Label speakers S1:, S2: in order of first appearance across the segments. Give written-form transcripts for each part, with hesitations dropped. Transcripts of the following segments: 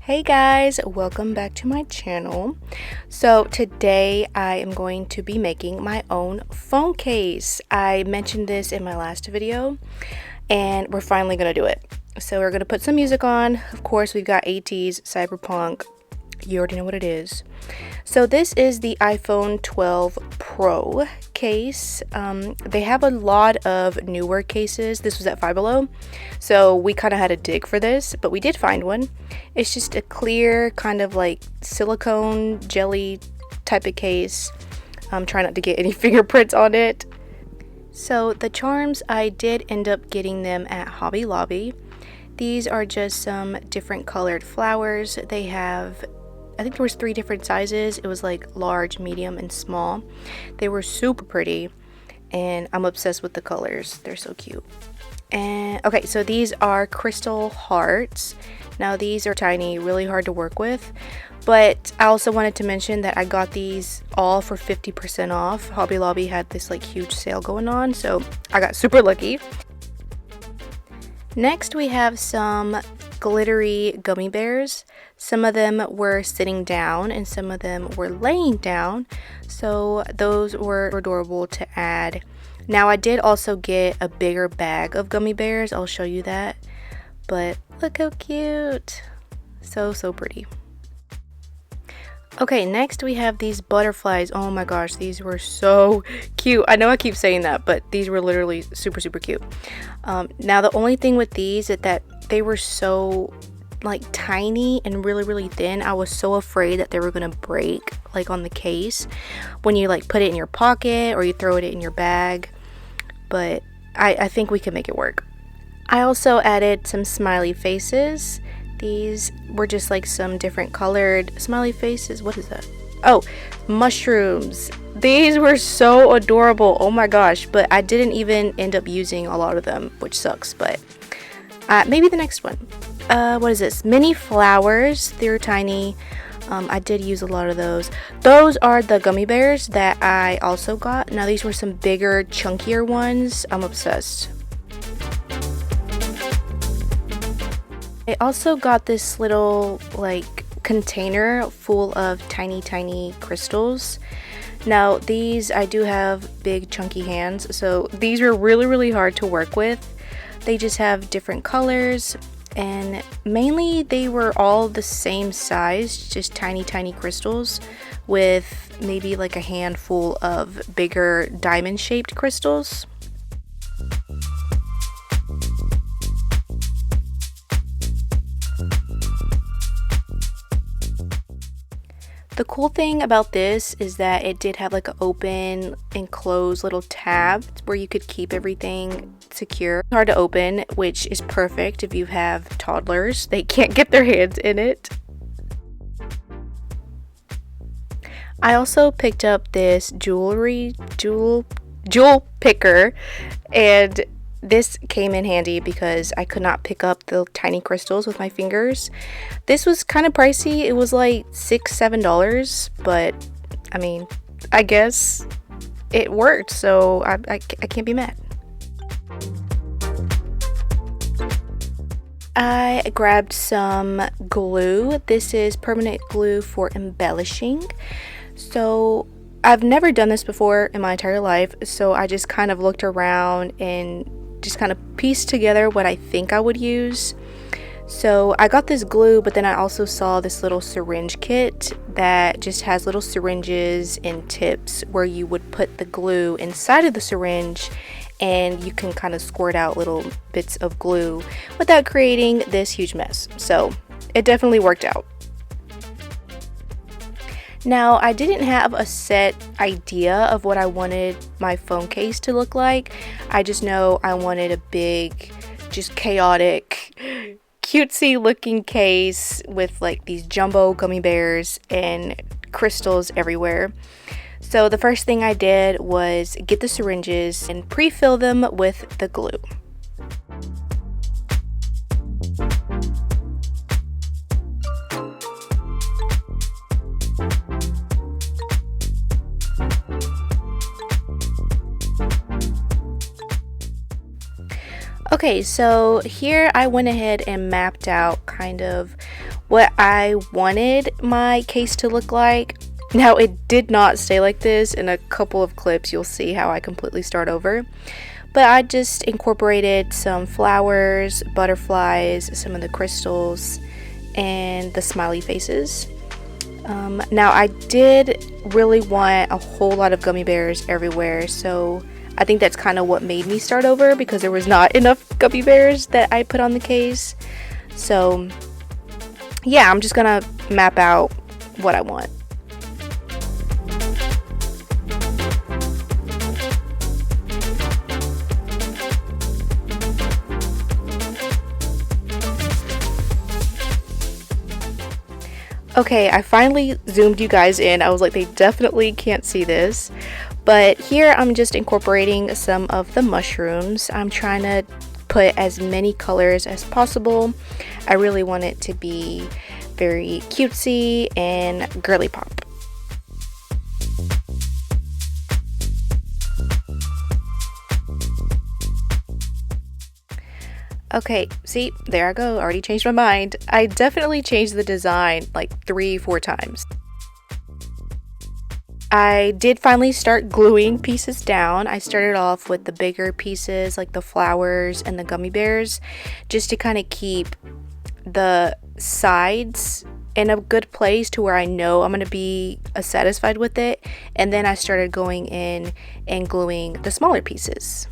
S1: Hey guys, welcome back to my channel. So today I am going to be making my own phone case. I mentioned this in my last video and we're finally gonna do it. So we're gonna put some music on. Of course, we've got ATEEZ, Cyberpunk. You already know what it is. So this is the iPhone 12 Pro case. They have a lot of newer cases. This was at Five Below, so we kind of had to dig for this, but we did find one. It's just a clear kind of like silicone jelly type of case. I'm trying not to get any fingerprints on it. So the charms, I did end up getting them at Hobby Lobby. These are just some different colored flowers. They have, I think there was 3 different sizes. It was like large, medium, and small. They were super pretty, and I'm obsessed with the colors. They're so cute. And okay, so these are crystal hearts. Now these are tiny, really hard to work with, but I also wanted to mention that I got these all for 50% off. Hobby Lobby had this like huge sale going on, so I got super lucky. Next we have some glittery gummy bears. Some of them were sitting down and some of them were laying down, so those were adorable to add. Now I did also get a bigger bag of gummy bears. I'll show you that, but look how cute. So pretty. Okay, next we have these butterflies. Oh my gosh, these were so cute. I know I keep saying that, but these were literally super cute. Now the only thing with these is that they were so like tiny and really thin. I was so afraid that they were gonna break like on the case when you like put it in your pocket or you throw it in your bag, but I think we can make it work. I also added some smiley faces. These were just like some different colored smiley faces. What is that? Oh, mushrooms. These were so adorable. Oh my gosh, but I didn't even end up using a lot of them, which sucks, but maybe the next one. What is this? Mini flowers. They're tiny. I did use a lot of those. Those are the gummy bears that I also got. Now these were some bigger, chunkier ones. I'm obsessed. I also got this little like container full of tiny crystals. Now these, I do have big chunky hands, so these were really hard to work with. They just have different colors, and mainly they were all the same size, just tiny crystals with maybe like a handful of bigger diamond shaped crystals. The cool thing about this is that it did have like an open and close little tab where you could keep everything secure. Hard to open, which is perfect if you have toddlers. They can't get their hands in it. I also picked up this jewel picker, and this came in handy because I could not pick up the tiny crystals with my fingers. This was kind of pricey. It was like $6-7, but I mean, I guess it worked, so I can't be mad. I grabbed some glue. This is permanent glue for embellishing. So I've never done this before in my entire life, so I just kind of looked around and just kind of pieced together what I think I would use. So I got this glue, but then I also saw this little syringe kit that just has little syringes and tips where you would put the glue inside of the syringe and you can kind of squirt out little bits of glue without creating this huge mess. So it definitely worked out. Now, I didn't have a set idea of what I wanted my phone case to look like. I just know I wanted a big, just chaotic, cutesy looking case with like these jumbo gummy bears and crystals everywhere. So the first thing I did was get the syringes and pre-fill them with the glue. Okay, so here I went ahead and mapped out kind of what I wanted my case to look like. Now, it did not stay like this. In a couple of clips, you'll see how I completely start over. But I just incorporated some flowers, butterflies, some of the crystals, and the smiley faces. Now, I did really want a whole lot of gummy bears everywhere, so I think that's kind of what made me start over, because there was not enough gummy bears that I put on the case. So yeah, I'm just gonna map out what I want. Okay, I finally zoomed you guys in. I was like, they definitely can't see this. But here I'm just incorporating some of the mushrooms. I'm trying to put as many colors as possible. I really want it to be very cutesy and girly pop. Okay, see, there I go. Already changed my mind. I definitely changed the design like 3-4 times. I did finally start gluing pieces down. I started off with the bigger pieces like the flowers and the gummy bears, just to kind of keep the sides in a good place to where I know I'm going to be satisfied with it. And then I started going in and gluing the smaller pieces.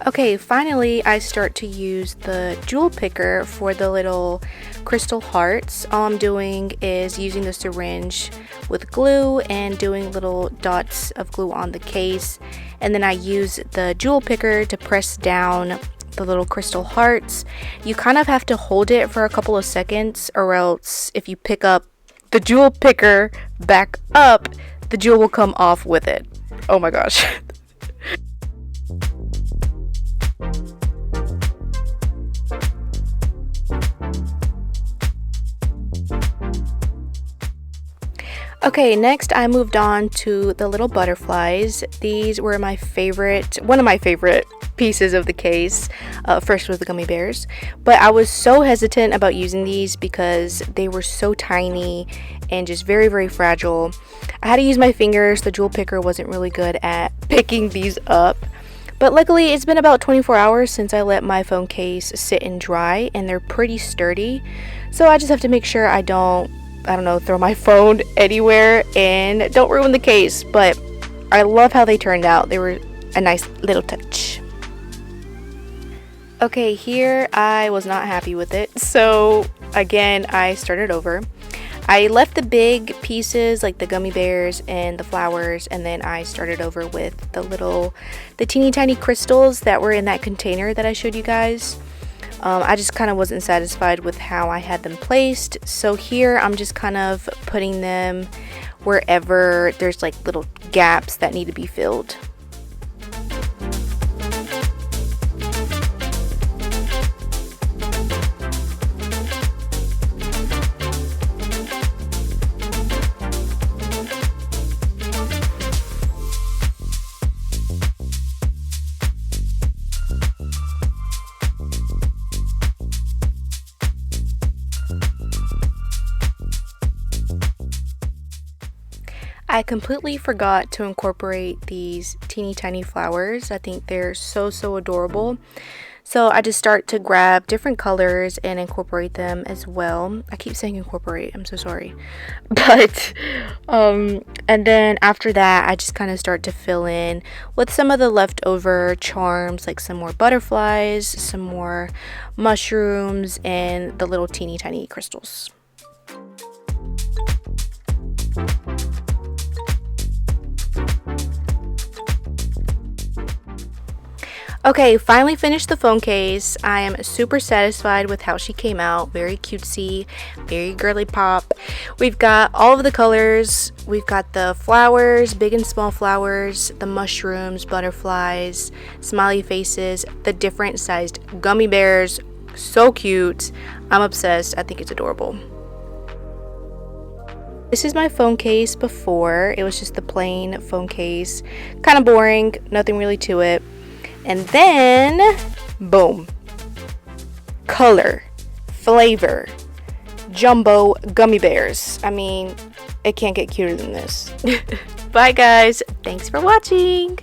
S1: Okay, finally I start to use the jewel picker for the little crystal hearts. All I'm doing is using the syringe with glue and doing little dots of glue on the case, and then I use the jewel picker to press down the little crystal hearts. You kind of have to hold it for a couple of seconds, or else if you pick up the jewel picker back up, the jewel will come off with it. Oh my gosh. Okay, next I moved on to the little butterflies. These were my favorite, one of my favorite pieces of the case. First was the gummy bears, but I was so hesitant about using these because they were so tiny and just very, very fragile. I had to use my fingers. The jewel picker wasn't really good at picking these up. But luckily, it's been about 24 hours since I let my phone case sit and dry, and they're pretty sturdy. So I just have to make sure I don't know, throw my phone anywhere and don't ruin the case. But I love how they turned out. They were a nice little touch. Okay, here I was not happy with it. So again, I started over. I left the big pieces like the gummy bears and the flowers, and then I started over with the teeny tiny crystals that were in that container that I showed you guys. I just kind of wasn't satisfied with how I had them placed, so here I'm just kind of putting them wherever there's like little gaps that need to be filled. I completely forgot to incorporate these teeny tiny flowers. I think they're so adorable. So I just start to grab different colors and incorporate them as well. I keep saying incorporate, I'm so sorry. But, and then after that, I just kind of start to fill in with some of the leftover charms, like some more butterflies, some more mushrooms, and the little teeny tiny crystals. Okay, finally finished the phone case. I am super satisfied with how she came out. Very cutesy, very girly pop. We've got all of the colors. We've got the flowers, big and small flowers, the mushrooms, butterflies, smiley faces, the different sized gummy bears. So cute. I'm obsessed. I think it's adorable. This is my phone case before. It was just the plain phone case. Kind of boring, nothing really to it. And then, boom, color, flavor, jumbo gummy bears. I mean, it can't get cuter than this. Bye guys, thanks for watching.